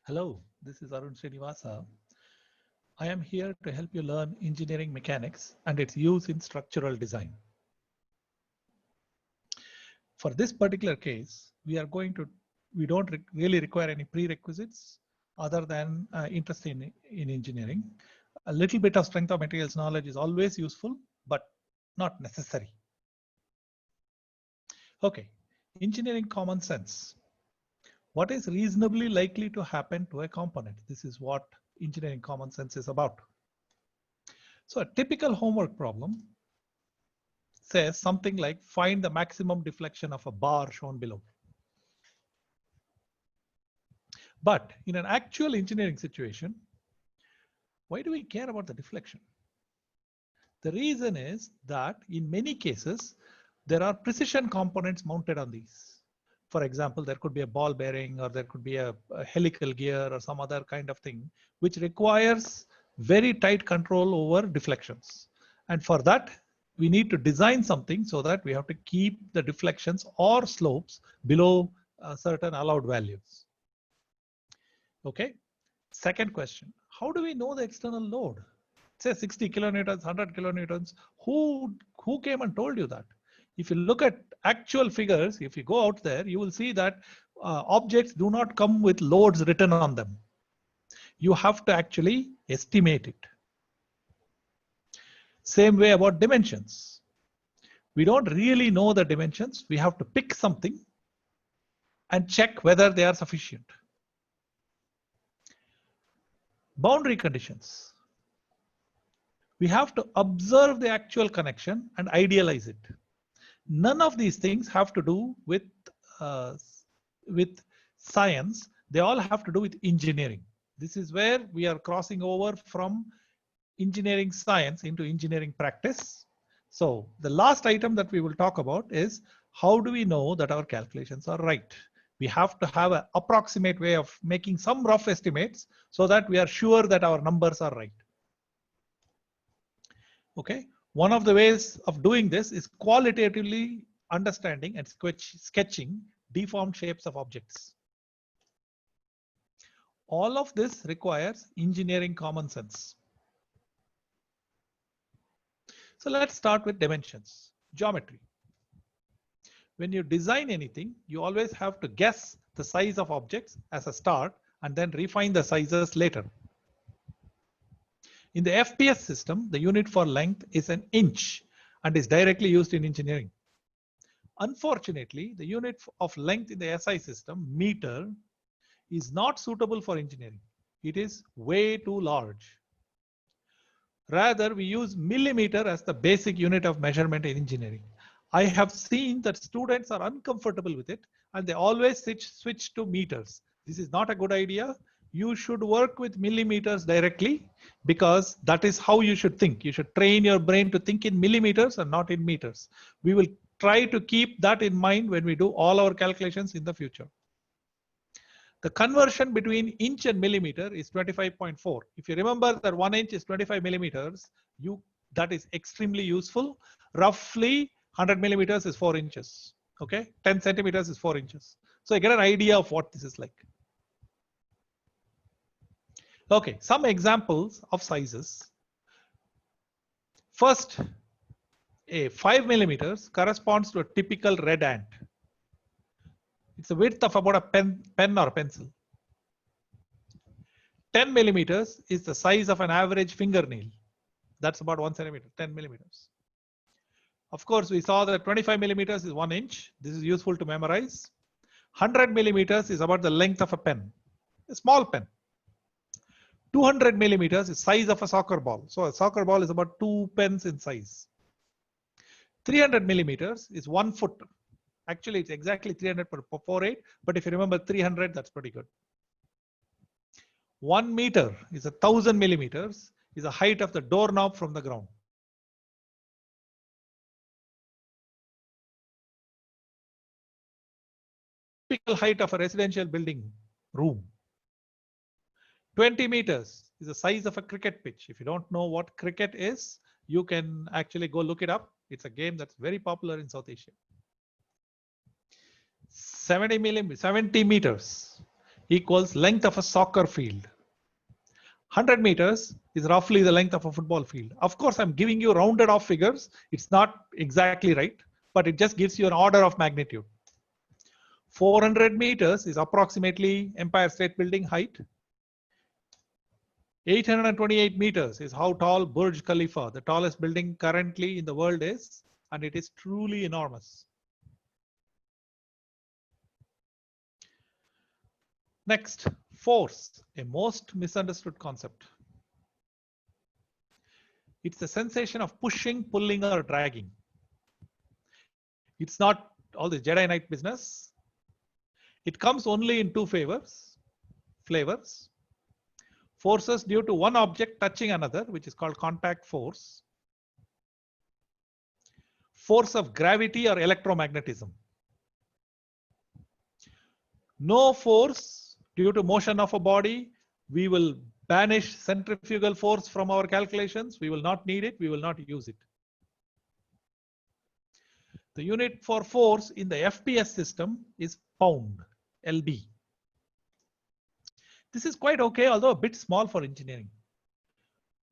Hello, this is Arun Srinivasa. I am here to help you learn engineering mechanics and its use in structural design. For this particular case, we don't really require any prerequisites other than interest in engineering. A little bit of strength of materials knowledge is always useful, but not necessary. Okay, engineering common sense. What is reasonably likely to happen to a component? This is what engineering common sense is about. So a typical homework problem says something like find the maximum deflection of a bar shown below. But in an actual engineering situation, why do we care about the deflection? The reason is that in many cases, there are precision components mounted on these. For example, there could be a ball bearing or there could be a helical gear or some other kind of thing, which requires very tight control over deflections. And for that, we need to design something so that we have to keep the deflections or slopes below certain allowed values. Okay. Second question, how do we know the external load? Say 60 kilonewtons, 100 kilonewtons. Who came and told you that? If you look at actual figures, if you go out there, you will see that objects do not come with loads written on them. You have to actually estimate it. Same way about dimensions. We don't really know the dimensions. We have to pick something and check whether they are sufficient. Boundary conditions. We have to observe the actual connection and idealize it. None of these things have to do with science. They all have to do with engineering. This is where we are crossing over from engineering science into engineering practice. So the last item that we will talk about is how do we know that our calculations are right? We have to have an approximate way of making some rough estimates so that we are sure that our numbers are right. Okay. One of the ways of doing this is qualitatively understanding and sketching deformed shapes of objects. All of this requires engineering common sense. So let's start with dimensions. Geometry. When you design anything, you always have to guess the size of objects as a start and then refine the sizes later. In the FPS system, the unit for length is an inch and is directly used in engineering. Unfortunately, the unit of length in the SI system, meter, is not suitable for engineering. It is way too large. Rather, we use millimeter as the basic unit of measurement in engineering. I have seen that students are uncomfortable with it and they always switch to meters. This is not a good idea. You should work with millimeters directly because that is how you should think. You should train your brain to think in millimeters and not in meters. We will try to keep that in mind when we do all our calculations in the future. The conversion between inch and millimeter is 25.4. If you remember that 1 inch is 25 millimeters, that is extremely useful. Roughly 100 millimeters is 4 inches. Okay, 10 centimeters is 4 inches. So you get an idea of what this is like. Okay, some examples of sizes. First, a 5 millimeters corresponds to a typical red ant. It's a width of about a pen or pencil. 10 millimeters is the size of an average fingernail. That's about 1 centimeter, 10 millimeters. Of course, we saw that 25 millimeters is 1 inch. This is useful to memorize. 100 millimeters is about the length of a pen, a small pen. 200 millimeters is size of a soccer ball. So a soccer ball is about 2 pens in size. 300 millimeters is 1 foot. Actually, it's exactly 300/48, but if you remember 300, that's pretty good. 1 meter is 1,000 millimeters, is the height of the doorknob from the ground. Typical height of a residential building room. 20 meters is the size of a cricket pitch. If you don't know what cricket is, you can actually go look it up. It's a game that's very popular in South Asia. 70 meters equals length of a soccer field. 100 meters is roughly the length of a football field. Of course, I'm giving you rounded off figures. It's not exactly right, but it just gives you an order of magnitude. 400 meters is approximately Empire State Building height. 828 meters is how tall Burj Khalifa, the tallest building currently in the world, is, and it is truly enormous. Next, force, a most misunderstood concept. It's the sensation of pushing, pulling, or dragging. It's not all the Jedi Knight business. It comes only in two flavors. Forces due to one object touching another, which is called contact force. Force of gravity or electromagnetism. No force due to motion of a body. We will banish centrifugal force from our calculations. We will not need it. We will not use it. The unit for force in the FPS system is pound, LB. This is quite okay, although a bit small for engineering.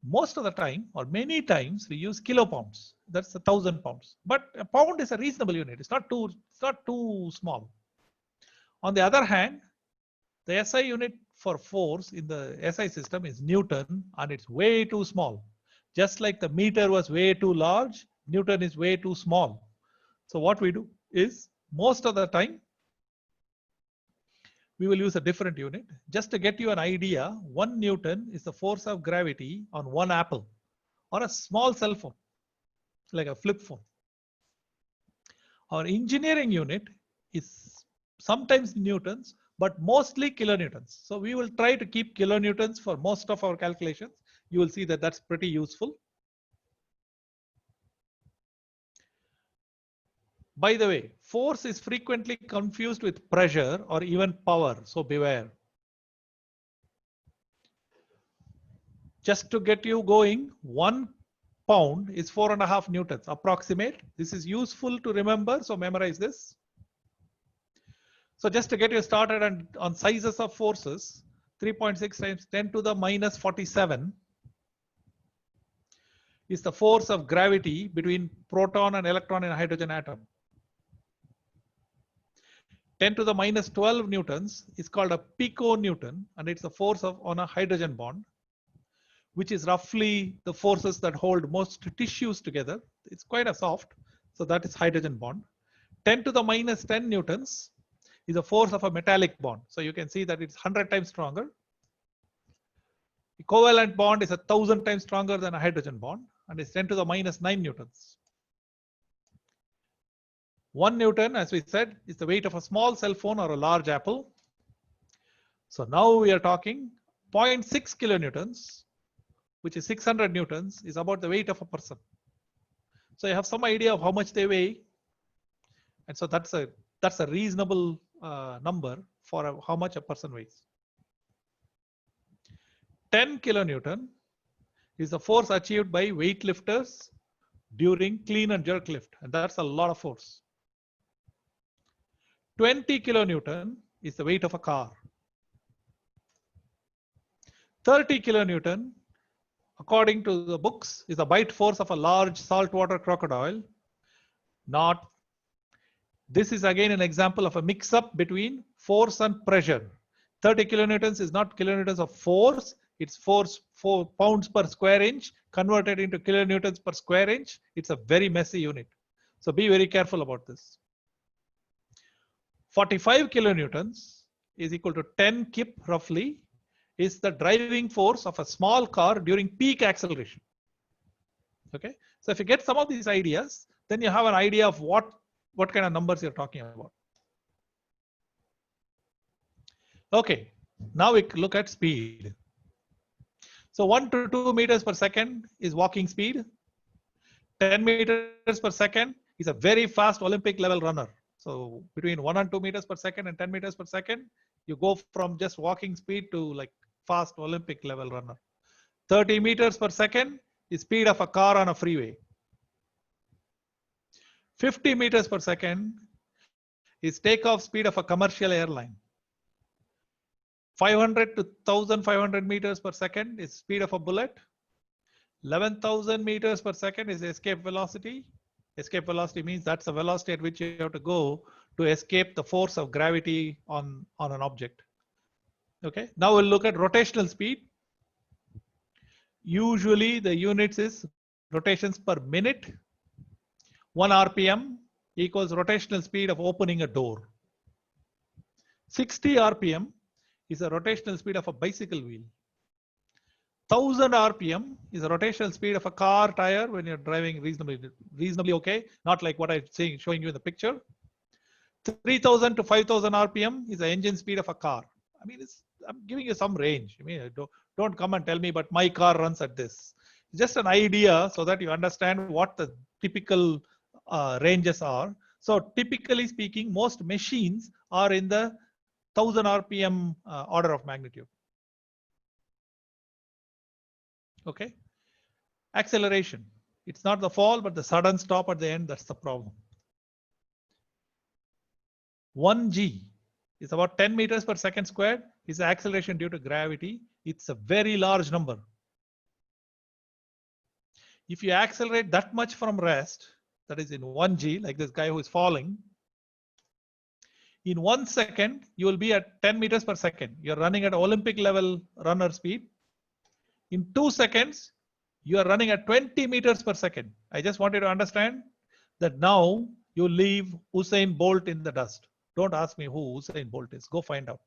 Most of the time, or many times, we use kilopounds. That's 1,000 pounds. But a pound is a reasonable unit. It's not too small. On the other hand, the SI unit for force in the SI system is Newton, and it's way too small. Just like the meter was way too large, Newton is way too small. So what we do is, most of the time, we will use a different unit. Just to get you an idea, 1 Newton is the force of gravity on 1 apple, or a small cell phone, like a flip phone. Our engineering unit is sometimes newtons, but mostly kilonewtons. So we will try to keep kilonewtons for most of our calculations. You will see that that's pretty useful. By the way, force is frequently confused with pressure or even power, so beware. Just to get you going, 1 pound is 4.5 newtons, approximate. This is useful to remember, so memorize this. So just to get you started on sizes of forces, 3.6 times 10 to the minus 47 is the force of gravity between proton and electron in a hydrogen atom. 10 to the minus 12 newtons is called a piconewton, and it's the force on a hydrogen bond, which is roughly the forces that hold most tissues together. It's quite a soft, so that is hydrogen bond. 10 to the minus 10 newtons is a force of a metallic bond. So you can see that it's 100 times stronger. The covalent bond is 1,000 times stronger than a hydrogen bond, and it's 10 to the minus 9 newtons. 1 Newton, as we said, is the weight of a small cell phone or a large apple. So now we are talking 0.6 kilonewtons, which is 600 newtons, is about the weight of a person. So you have some idea of how much they weigh. And so that's a reasonable number for how much a person weighs. 10 kilonewton is the force achieved by weightlifters during clean and jerk lift. And that's a lot of force. 20 kilonewton is the weight of a car. 30 kilonewton, according to the books, is the bite force of a large saltwater crocodile. This is again an example of a mix-up between force and pressure. 30 kilonewtons is not kilonewtons of force, it's force 4 pounds per square inch converted into kilonewtons per square inch. It's a very messy unit. So be very careful about this. 45 kilonewtons is equal to 10 kip roughly, is the driving force of a small car during peak acceleration. Okay, so if you get some of these ideas, then you have an idea of what kind of numbers you're talking about. Okay, now we look at speed. So 1 to 2 meters per second is walking speed. 10 meters per second is a very fast Olympic level runner. So between 1 and 2 meters per second and 10 meters per second, you go from just walking speed to like fast Olympic level runner. 30 meters per second is speed of a car on a freeway. 50 meters per second is takeoff speed of a commercial airline. 500 to 1500 meters per second is speed of a bullet. 11,000 meters per second is escape velocity. Escape velocity means that's the velocity at which you have to go to escape the force of gravity on an object. Okay, now we'll look at rotational speed. Usually the units is rotations per minute. 1 RPM equals rotational speed of opening a door. 60 RPM is a rotational speed of a bicycle wheel. 1000 RPM is a rotational speed of a car tire when you're driving reasonably okay, not like what I'm showing you in the picture. 3000 to 5000 RPM is the engine speed of a car. I mean, I'm giving you some range. I mean, don't come and tell me, but my car runs at this. It's just an idea so that you understand what the typical ranges are. So typically speaking, most machines are in the 1000 RPM order of magnitude. Okay. Acceleration. It's not the fall, but the sudden stop at the end. That's the problem. 1g is about 10 meters per second squared. Is the acceleration due to gravity. It's a very large number. If you accelerate that much from rest, that is in 1g, like this guy who is falling, in 1 second, you will be at 10 meters per second. You're running at Olympic level runner speed. In 2 seconds, you are running at 20 meters per second. I just want you to understand that now you leave Usain Bolt in the dust. Don't ask me who Usain Bolt is. Go find out.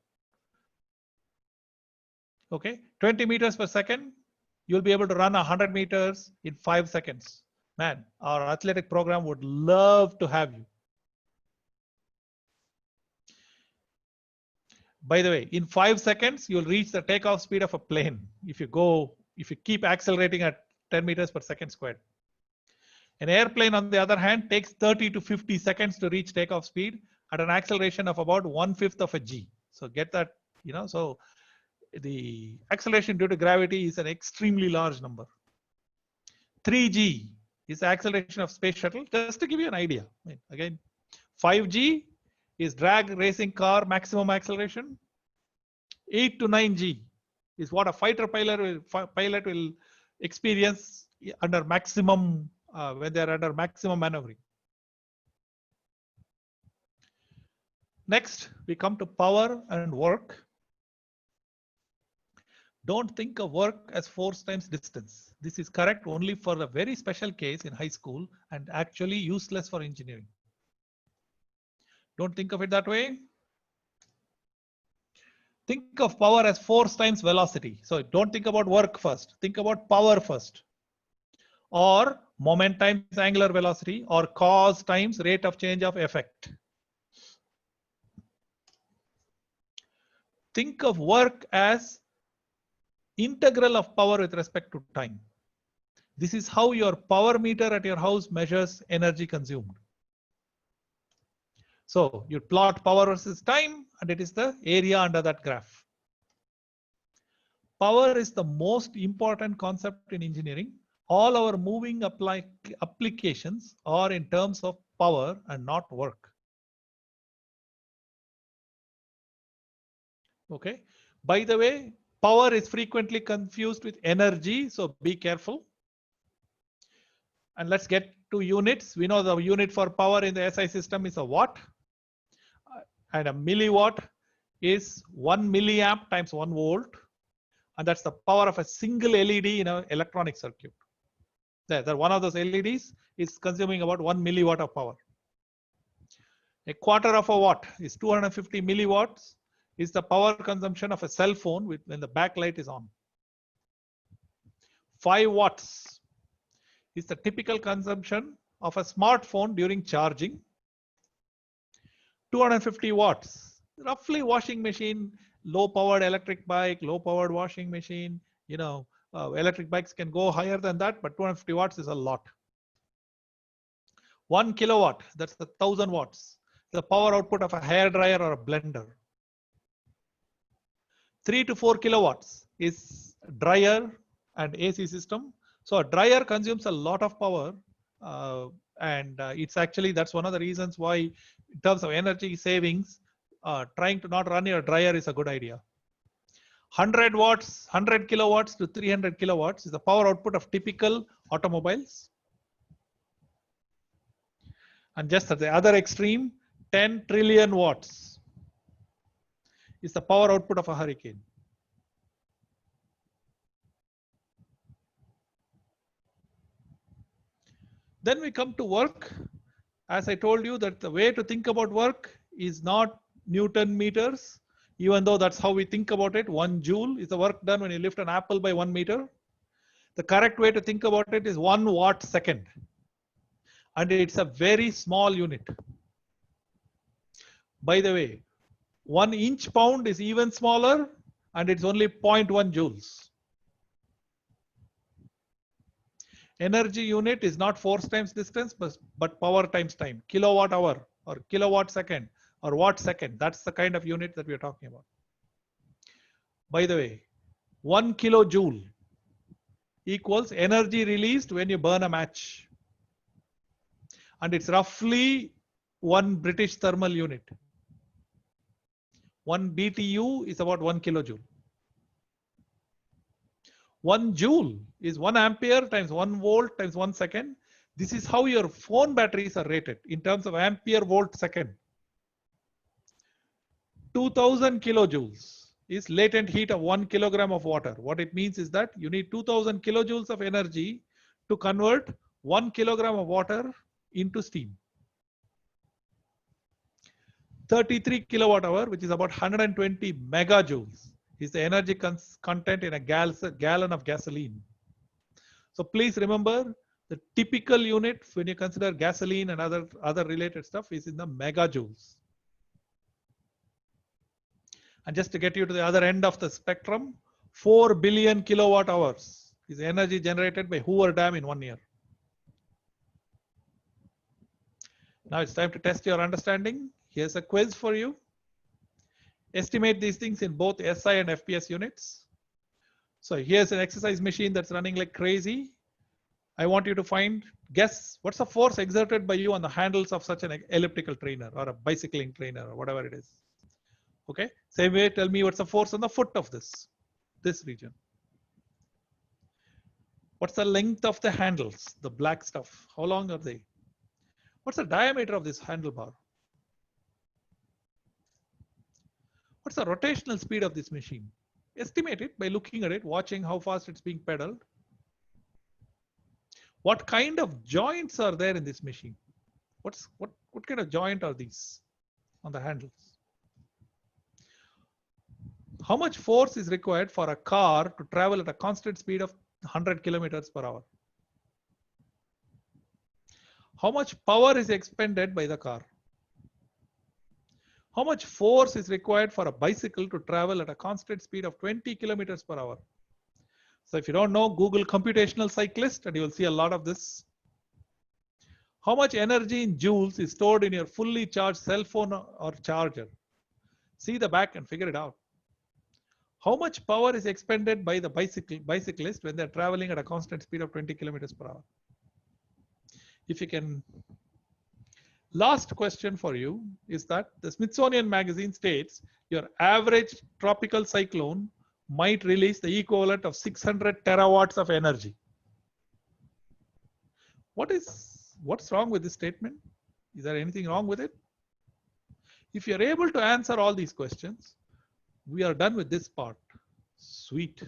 Okay, 20 meters per second, you'll be able to run 100 meters in 5 seconds. Man, our athletic program would love to have you. By the way, in 5 seconds, you'll reach the takeoff speed of a plane if you keep accelerating at 10 meters per second squared. An airplane, on the other hand, takes 30 to 50 seconds to reach takeoff speed at an acceleration of about 1/5 of a g. So get that, so the acceleration due to gravity is an extremely large number. 3g is the acceleration of space shuttle, just to give you an idea. Again, 5g is drag racing car maximum acceleration. 8 to 9g is what a fighter pilot will experience under maximum when they're under maximum maneuvering. Next, we come to power and work. Don't think of work as force times distance. This is correct only for a very special case in high school and actually useless for engineering. Don't think of it that way. Think of power as force times velocity. So don't think about work first. Think about power first. Or moment times angular velocity, or cause times rate of change of effect. Think of work as integral of power with respect to time. This is how your power meter at your house measures energy consumed. So you plot power versus time, and it is the area under that graph. Power is the most important concept in engineering. All our moving applications are in terms of power and not work. Okay. By the way, power is frequently confused with energy, so be careful. And let's get to units. We know the unit for power in the SI system is a watt. And a milliwatt is 1 milliamp times 1 volt. And that's the power of a single LED in an electronic circuit. One of those LEDs is consuming about 1 milliwatt of power. A quarter of a watt is 250 milliwatts. Is the power consumption of a cell phone when the backlight is on. 5 watts is the typical consumption of a smartphone during charging. 250 watts, roughly washing machine, low powered electric bike, low powered washing machine. Electric bikes can go higher than that, but 250 watts is a lot. 1 kilowatt, that's the 1000 watts, the power output of a hair dryer or a blender. 3 to 4 kilowatts is dryer and AC system. So a dryer consumes a lot of power, and it's actually, that's one of the reasons why in terms of energy savings, trying to not run your dryer is a good idea. 100 watts, 100 kilowatts to 300 kilowatts is the power output of typical automobiles. And just at the other extreme, 10 trillion watts is the power output of a hurricane. Then we come to work. As I told you that the way to think about work is not Newton meters, even though that's how we think about it. 1 joule is the work done when you lift an apple by 1 meter. The correct way to think about it is 1 watt second. And it's a very small unit. By the way, 1 inch pound is even smaller and it's only 0.1 joules. Energy unit is not force times distance, but power times time. Kilowatt hour or kilowatt second or watt second. That's the kind of unit that we are talking about. By the way, 1 kilojoule equals energy released when you burn a match. And it's roughly 1 British thermal unit. 1 BTU is about 1 kilojoule. 1 joule is 1 ampere times 1 volt times 1 second. This is how your phone batteries are rated in terms of ampere volt second. 2000 kilojoules is latent heat of 1 kilogram of water. What it means is that you need 2000 kilojoules of energy to convert 1 kilogram of water into steam. 33 kilowatt hour, which is about 120 megajoules, is the energy content in a gallon of gasoline. So please remember the typical unit when you consider gasoline and other related stuff is in the megajoules. And just to get you to the other end of the spectrum, 4 billion kilowatt hours is energy generated by Hoover Dam in 1 year. Now it's time to test your understanding. Here's a quiz for you. Estimate these things in both SI and FPS units. So here's an exercise machine that's running like crazy. I want you to guess what's the force exerted by you on the handles of such an elliptical trainer or a bicycling trainer or whatever it is. Okay, same way, tell me what's the force on the foot of this region. What's the length of the handles, the black stuff? How long are they? What's the diameter of this handlebar? What's the rotational speed of this machine? Estimate it by looking at it, watching how fast it's being pedaled. What kind of joints are there in this machine? What kind of joint are these on the handles? How much force is required for a car to travel at a constant speed of 100 kilometers per hour? How much power is expended by the car? How much force is required for a bicycle to travel at a constant speed of 20 kilometers per hour? So if you don't know, Google computational cyclist and you will see a lot of this. How much energy in joules is stored in your fully charged cell phone or charger? See the back and figure it out. How much power is expended by the bicyclist when they're traveling at a constant speed of 20 kilometers per hour? If you can. Last question for you is that the Smithsonian Magazine states your average tropical cyclone might release the equivalent of 600 terawatts of energy. What's wrong with this statement? Is there anything wrong with it? If you're able to answer all these questions, we are done with this part. Sweet.